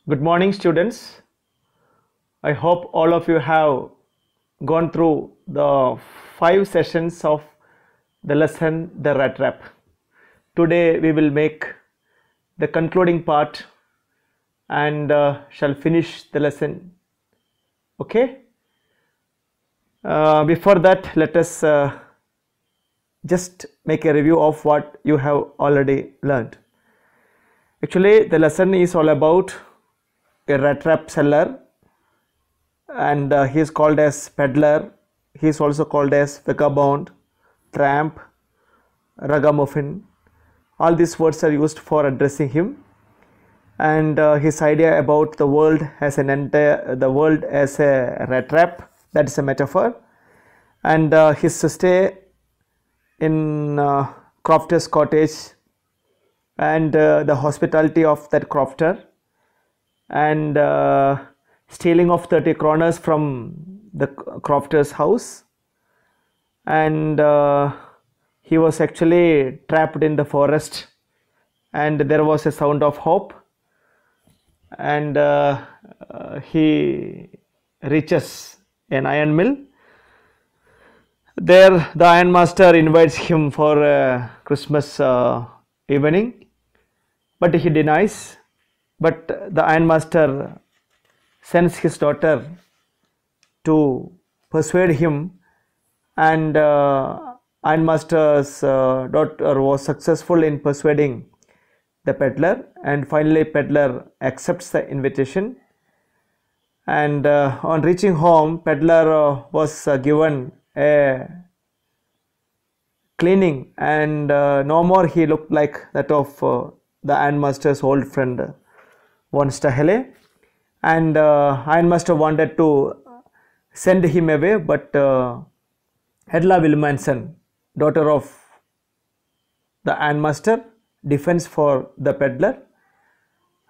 Good morning, students. I hope all of you have gone through the 5 sessions of the lesson The Rat Trap. Today we will make the concluding part and shall finish the lesson. Okay? Before that, let us just make a review of what you have already learned. Actually, the lesson is all about a rat trap seller, and he is called as peddler. He is also called as vagabond, tramp, ragamuffin. All these words are used for addressing him, and his idea about the world as the world as a rat trap, that is a metaphor, and his stay in crofter's cottage, and the hospitality of that crofter, and stealing of 30 kroners from the crofter's house, and he was actually trapped in the forest, and there was a sound of hope, and he reaches an iron mill. There the ironmaster invites him for a Christmas evening, but he denies. But the ironmaster sends his daughter to persuade him, and ironmaster's daughter was successful in persuading the peddler, and finally peddler accepts the invitation, and on reaching home peddler was given a cleaning, and no more he looked like that of the ironmaster's old friend von Staheli, and ironmaster wanted to send him away, but Hedla Wilmanson, daughter of the ironmaster, defends for the peddler.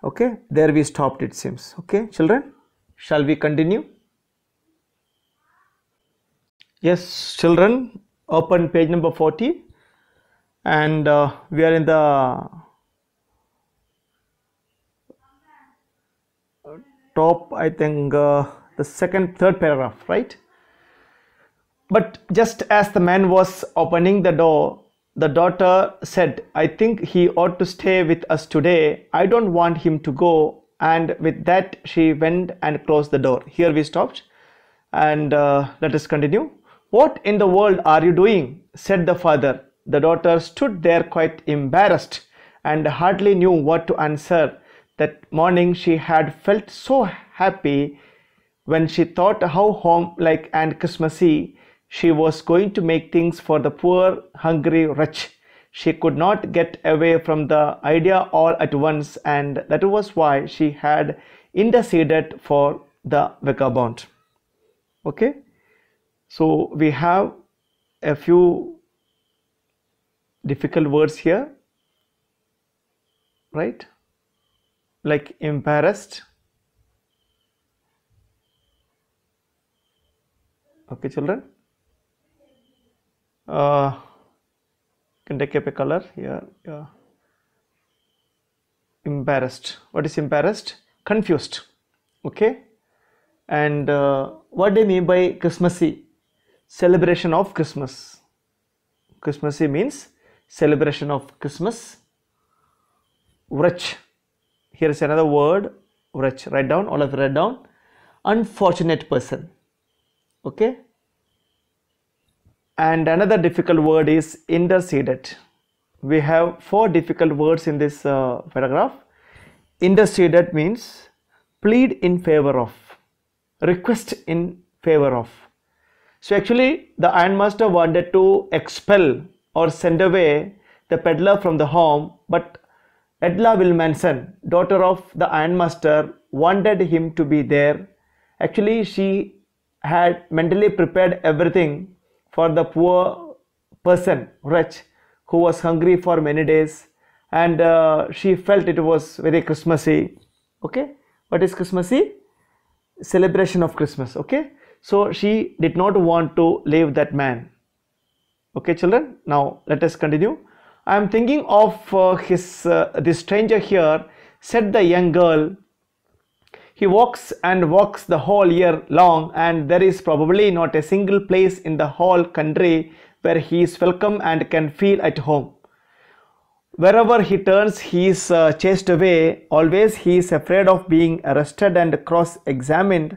Okay, there we stopped, it seems. Okay, children, shall we continue? Yes, children, open page number 40, and we are in the top, I think the third paragraph, right? But just as the man was opening the door, the daughter said, "I think he ought to stay with us today. I don't want him to go." And with that she went and closed the door. Here we stopped, and let us continue. "What in the world are you doing?" said the father. The daughter stood there quite embarrassed and hardly knew what to answer. That morning she had felt so happy when she thought how home-like and Christmassy she was going to make things for the poor hungry wretch. She could not get away from the idea all at once, and that was why she had interceded for the vagabond. Okay, so we have a few difficult words here, right? Like embarrassed. Okay, children, can take up a color here. Yeah. Embarrassed. What is embarrassed? Confused. Okay, and what do you mean by Christmassy? Celebration of Christmas. Christmassy means celebration of Christmas. Wretch. Here is another word, wretch. Write down, all of you write down. Unfortunate person. Okay, and another difficult word is interceded. We have 4 difficult words in this paragraph. Interceded means plead in favor of, request in favor of. So actually the ironmaster wanted to expel or send away the peddler from the home, but Edla Wilmanson, daughter of the ironmaster, wanted him to be there. Actually she had mentally prepared everything for the poor person, wretch, who was hungry for many days, and she felt it was very Christmassy. Okay, what is Christmassy? Celebration of Christmas. Okay, so she did not want to leave that man. Okay, children, now let us continue. I am thinking of this stranger here, said the young girl. He walks and walks the whole year long, and there is probably not a single place in the whole country where he is welcome and can feel at home. Wherever he turns, he is chased away. Always he is afraid of being arrested and cross-examined.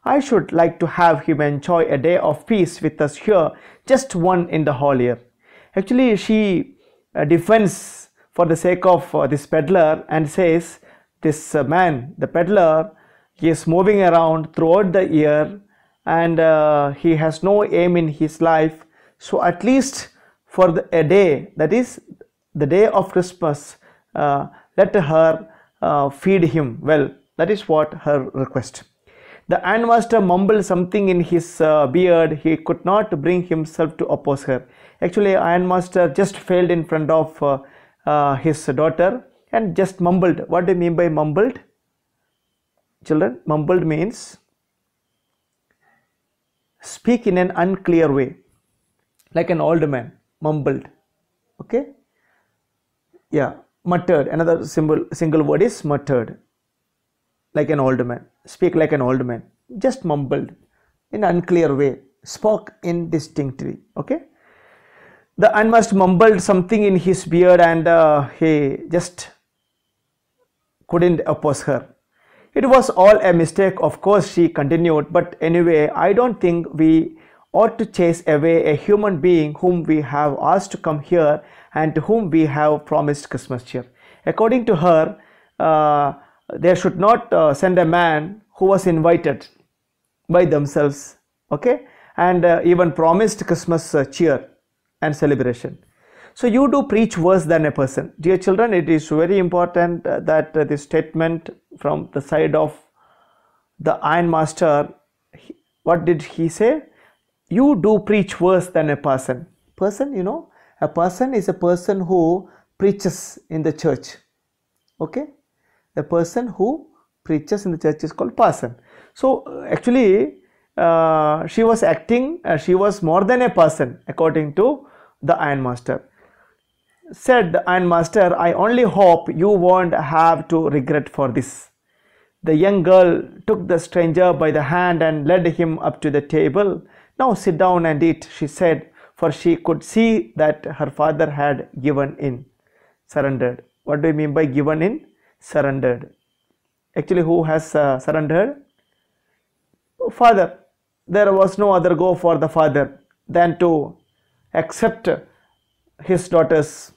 I should like to have him enjoy a day of peace with us here, just one in the whole year. Actually, she defends for the sake of this peddler and says, this man, the peddler, he is moving around throughout the year, and he has no aim in his life. So at least for a day, that is the day of Christmas, let her feed him well. That is what her request. The ironmaster mumbled something in his beard. He could not bring himself to oppose her. Actually, ironmaster just failed in front of his daughter and just mumbled. What do you mean by mumbled? Children, mumbled means speak in an unclear way, like an old man. Mumbled. Okay? Yeah, muttered. Another single word is muttered. Like an old man. Speak like an old man. Just mumbled in an unclear way. Spoke indistinctly. Okay? The ironmaster mumbled something in his beard, and he just couldn't oppose her. It was all a mistake, of course, she continued, but anyway, I don't think we ought to chase away a human being whom we have asked to come here and to whom we have promised Christmas cheer. According to her, they should not send a man who was invited by themselves, okay, and even promised Christmas cheer and celebration. So you do preach worse than a person. Dear children, it is very important that this statement from the side of the ironmaster, what did he say? You do preach worse than a person. Person, you know, a person is a person who preaches in the church. Okay? The person who preaches in the church is called person. So actually, she was acting, she was more than a person according to the ironmaster. Said the ironmaster, I only hope you won't have to regret for this. The young girl took the stranger by the hand and led him up to the table. Now sit down and eat, she said, for she could see that her father had given in, surrendered. What do you mean by given in? Surrendered. Actually, who has surrendered? Father. There was no other go for the father than to accept his daughter's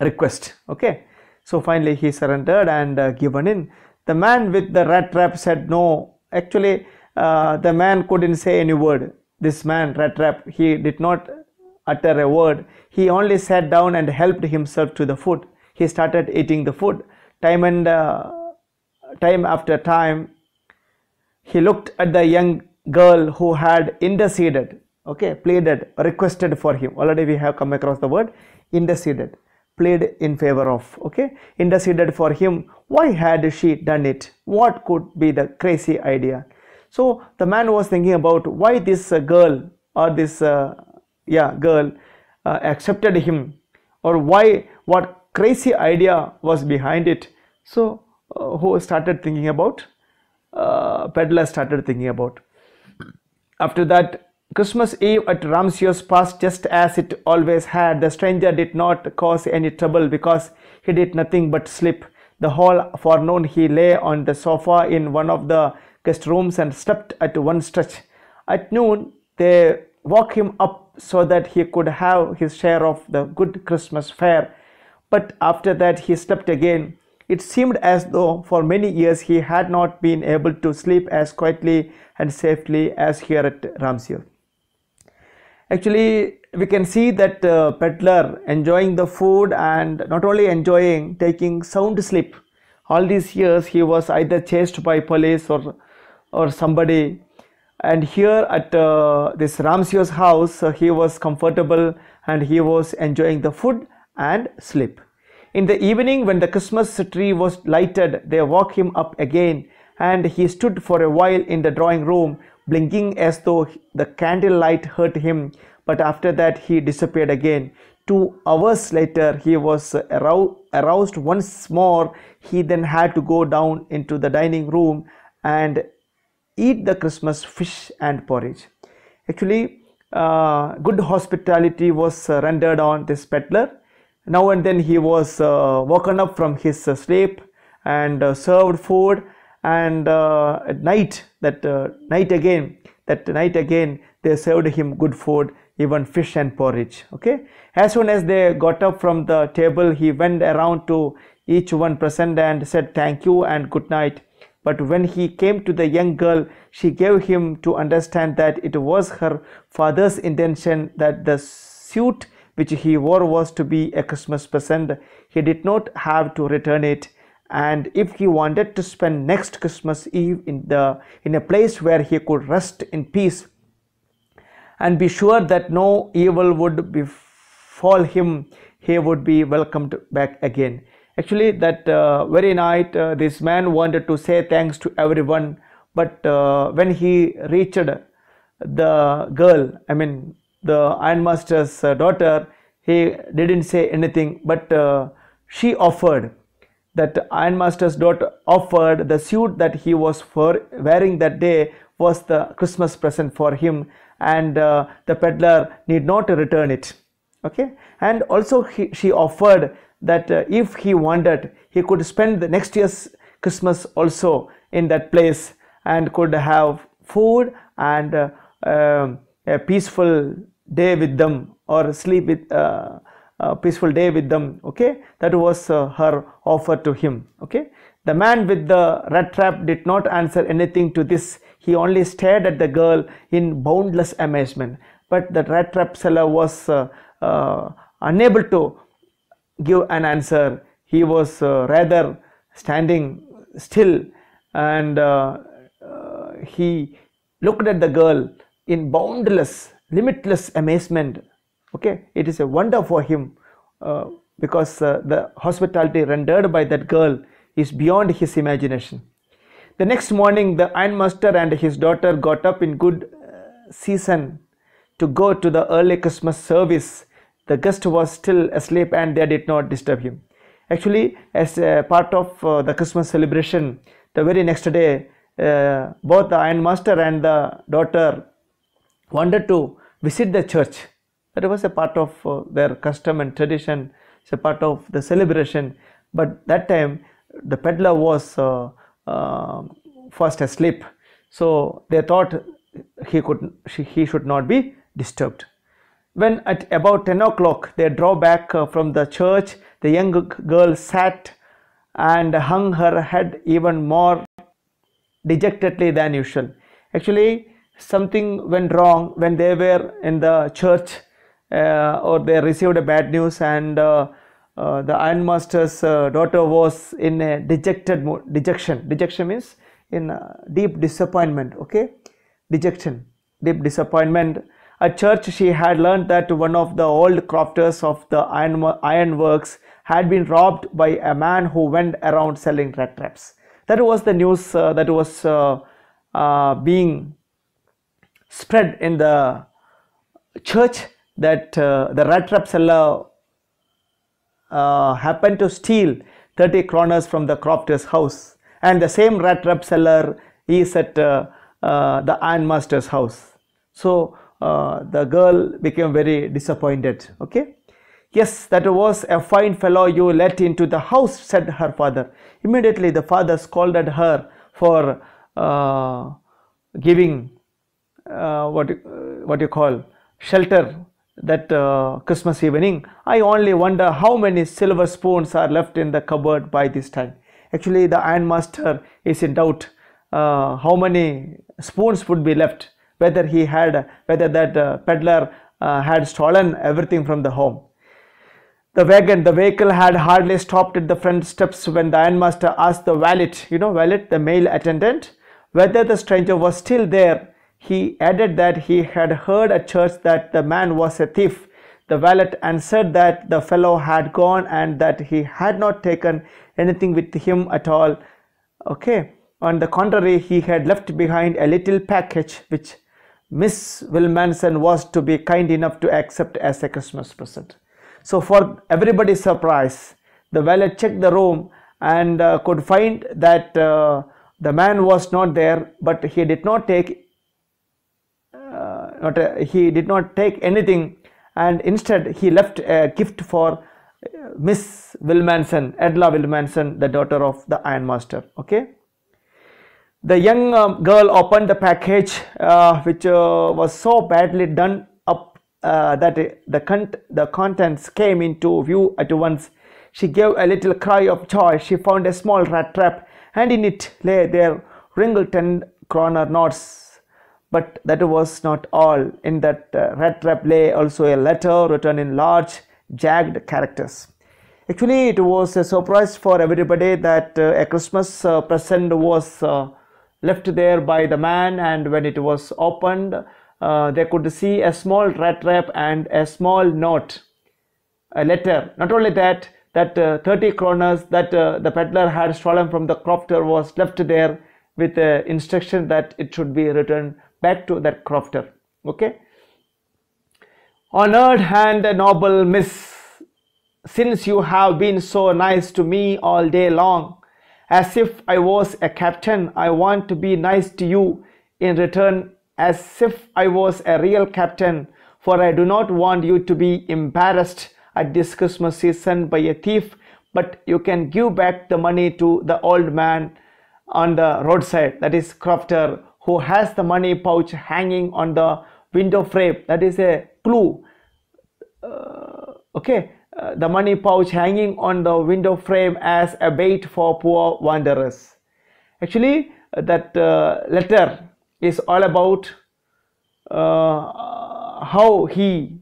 request. Okay, so finally he surrendered and given in. The man with the rat trap said no. Actually, the man couldn't say any word. This man, rat trap, he did not utter a word. He only sat down and helped himself to the food. He started eating the food. Time after time, he looked at the young girl who had interceded, okay, pleaded, requested for him. Already we have come across the word interceded, plead in favor of, okay, interceded for him. Why had she done it? What could be the crazy idea? So the man was thinking about why this girl or this girl accepted him, or why, what crazy idea was behind it. So who started thinking about? Peddler started thinking about. After that, Christmas Eve at Ramsios passed just as it always had. The stranger did not cause any trouble because he did nothing but sleep. The whole forenoon he lay on the sofa in one of the guest rooms and slept at one stretch. At noon, they woke him up so that he could have his share of the good Christmas fare. But after that, he slept again. It seemed as though for many years he had not been able to sleep as quietly and safely as here at Ramsios. Actually, we can see that peddler enjoying the food, and not only enjoying, taking sound sleep. All these years he was either chased by police or somebody, and here at this Ramsios house he was comfortable and he was enjoying the food and sleep. In the evening, when the Christmas tree was lighted, they woke him up again, and he stood for a while in the drawing room, blinking as though the candlelight hurt him, but after that he disappeared again. 2 hours later, he was aroused once more. He then had to go down into the dining room and eat the Christmas fish and porridge. Actually, good hospitality was rendered on this peddler. Now and then he was woken up from his sleep and served food, and at night, that night again, they served him good food, even fish and porridge. Okay, as soon as they got up from the table, he went around to each one present and said thank you and good night. But when he came to the young girl, she gave him to understand that it was her father's intention that the suit which he wore was to be a Christmas present. He did not have to return it, and if he wanted to spend next Christmas Eve in a place where he could rest in peace and be sure that no evil would befall him, he would be welcomed back again. Actually, that very night, this man wanted to say thanks to everyone, but when he reached the girl, I mean the ironmaster's daughter, he didn't say anything, but she offered, that ironmaster's daughter offered the suit that he was wearing that day was the Christmas present for him, and the peddler need not return it. Okay, and also she offered that if he wanted, he could spend the next year's Christmas also in that place and could have food and a peaceful day with them, or sleep with a peaceful day with them. Okay, that was her offer to him. Okay, the man with the rat trap did not answer anything to this. He only stared at the girl in boundless amazement. But the rat trap seller was unable to give an answer. He was rather standing still, and he looked at the girl in boundless, limitless amazement. Okay, it is a wonder for him because the hospitality rendered by that girl is beyond his imagination. The next morning, the ironmaster and his daughter got up in good season to go to the early Christmas service. The guest was still asleep and they did not disturb him. Actually, as a part of the Christmas celebration, the very next day, both the ironmaster and the daughter wanted to visit the church. That was a part of their custom and tradition. It's a part of the celebration. But that time, the peddler was fast asleep, so they thought he should not be disturbed. When at about 10 o'clock they drove back from the church, the young girl sat and hung her head even more dejectedly than usual. Actually, something went wrong when they were in the church, or they received a bad news, and the ironmaster's daughter was in a dejected mood. Dejection means in deep disappointment. Okay, dejection, deep disappointment. At church, she had learned that one of the old crofters of the ironworks had been robbed by a man who went around selling rat traps. That was the news that was being spread in the church, that the rat trap seller happened to steal 30 kroners from the crofter's house, and the same rat trap seller is at the ironmaster's house. So the girl became very disappointed. Okay, yes, that was a fine fellow you let into the house, said her father. Immediately the father scolded her for giving what you call shelter that Christmas evening. I only wonder how many silver spoons are left in the cupboard by this time. Actually, the ironmaster is in doubt how many spoons would be left, whether that peddler had stolen everything from the home. The vehicle had hardly stopped at the front steps when the ironmaster asked the valet, the male attendant, whether the stranger was still there. He added that he had heard at church that the man was a thief. The valet answered that the fellow had gone and that he had not taken anything with him at all. Okay. On the contrary, he had left behind a little package which Miss Wilmanson was to be kind enough to accept as a Christmas present. So for everybody's surprise, the valet checked the room and could find that the man was not there, but he did not take anything, and instead he left a gift for Miss Wilmanson, Edla Wilmanson, the daughter of the ironmaster. Okay. The young girl opened the package, which was so badly done up that the contents came into view at once. She gave a little cry of joy. She found a small rat trap, and in it lay their wrinkled 10-kroner notes. But that was not all. In that rat trap lay also a letter written in large, jagged characters. Actually, it was a surprise for everybody that a Christmas present was left there by the man, and when it was opened, they could see a small rat trap and a small note, a letter. Not only that, 30 kroners that the peddler had stolen from the crofter was left there with instruction that it should be returned back to that crofter. Okay. Honored and noble Miss, since you have been so nice to me all day long, as if I was a captain, I want to be nice to you in return, as if I was a real captain, for I do not want you to be embarrassed at this Christmas season by a thief, but you can give back the money to the old man on the roadside, that is crofter, who has the money pouch hanging on the window frame. That is a clue. Okay. The money pouch hanging on the window frame as a bait for poor wanderers. Actually, that letter is all about how he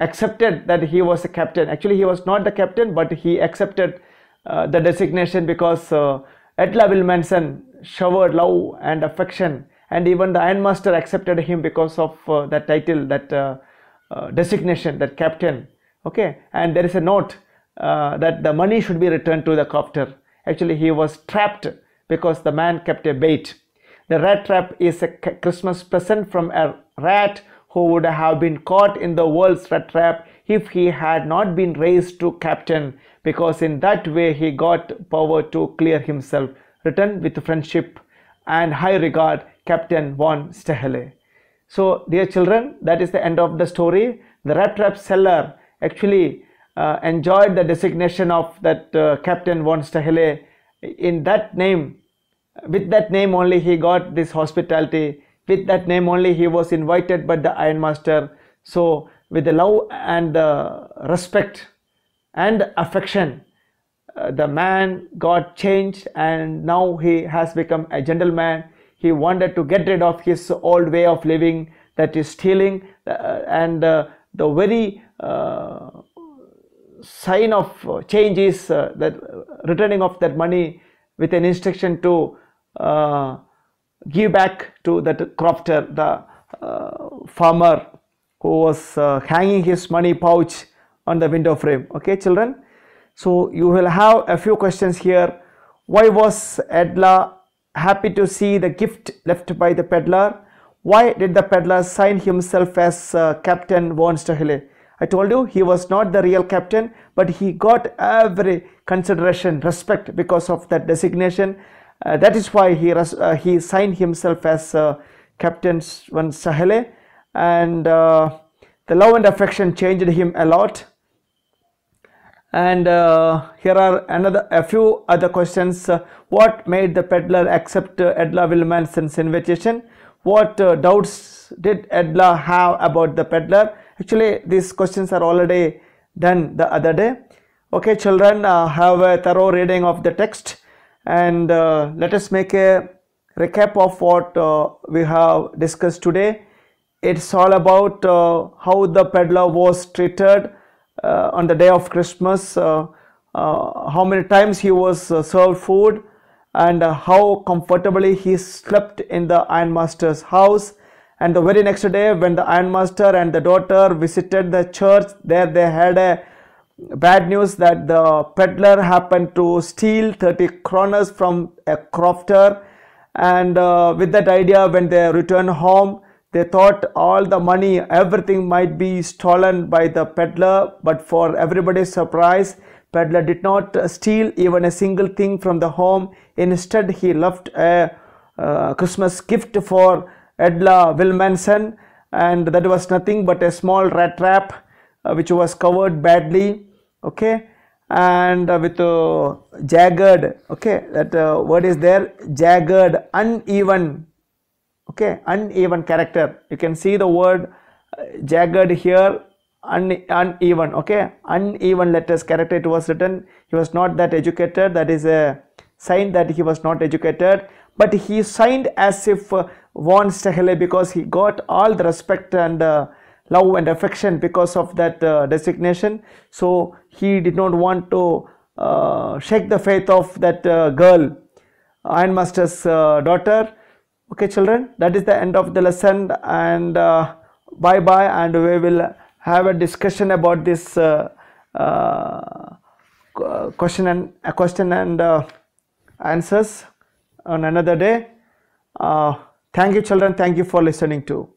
accepted that he was a captain. Actually, he was not the captain, but he accepted the designation because Edla Wilmanson showered love and affection, and even the ironmaster accepted him because of that title, that designation, that captain. Okay. And there is a note that the money should be returned to the crofter. Actually, he was trapped because the man kept a bait. The rat trap is a Christmas present from a rat who would have been caught in the world's rat trap if he had not been raised to captain, because in that way he got power to clear himself. Written with friendship and high regard, Captain von Staheli. So, dear children, that is the end of the story. The rat trap seller actually enjoyed the designation of that Captain von Staheli. In that name, with that name only he got this hospitality. With that name only he was invited by the ironmaster. So, with the love and the respect and affection, the man got changed, and now he has become a gentleman. He wanted to get rid of his old way of living, that is stealing, and the very sign of change is that returning of that money with an instruction to give back to that crofter, the farmer who was hanging his money pouch on the window frame. Okay, children. So you will have a few questions here. Why was Edla happy to see the gift left by the peddler? Why did the peddler sign himself as Captain von Staheli? I told you he was not the real captain, but he got every consideration, respect because of that designation. That is why he signed himself as Captain von Staheli, and the love and affection changed him a lot. And here are a few other questions. What made the peddler accept Edla Wilmanson's invitation? What doubts did Edla have about the peddler? Actually, these questions are already done the other day. Okay, children, have a thorough reading of the text, and let us make a recap of what we have discussed today. It's all about how the peddler was treated on the day of Christmas, how many times he was served food, and how comfortably he slept in the ironmaster's house. And the very next day, when the ironmaster and the daughter visited the church, there they had a bad news that the peddler happened to steal 30 kroners from a crofter. And with that idea, when they returned home, They thought all the money, everything might be stolen by the peddler, but for everybody's surprise, peddler did not steal even a single thing from the home. Instead, he left a Christmas gift for Edla Wilmanson, and that was nothing but a small rat trap which was covered badly, okay, and with jagged, okay, that word is there, jagged, uneven, okay, uneven character. You can see the word jagged here, uneven, okay, uneven letters character it was written. He was not that educated, that is a sign that he was not educated, but he signed as if von Stachele, because he got all the respect and love and affection because of that designation. So he did not want to shake the faith of that girl, ironmaster's daughter. Okay children, that is the end of the lesson, and bye bye, and we will have a discussion about this question and answers on another day. Thank you children, thank you for listening to.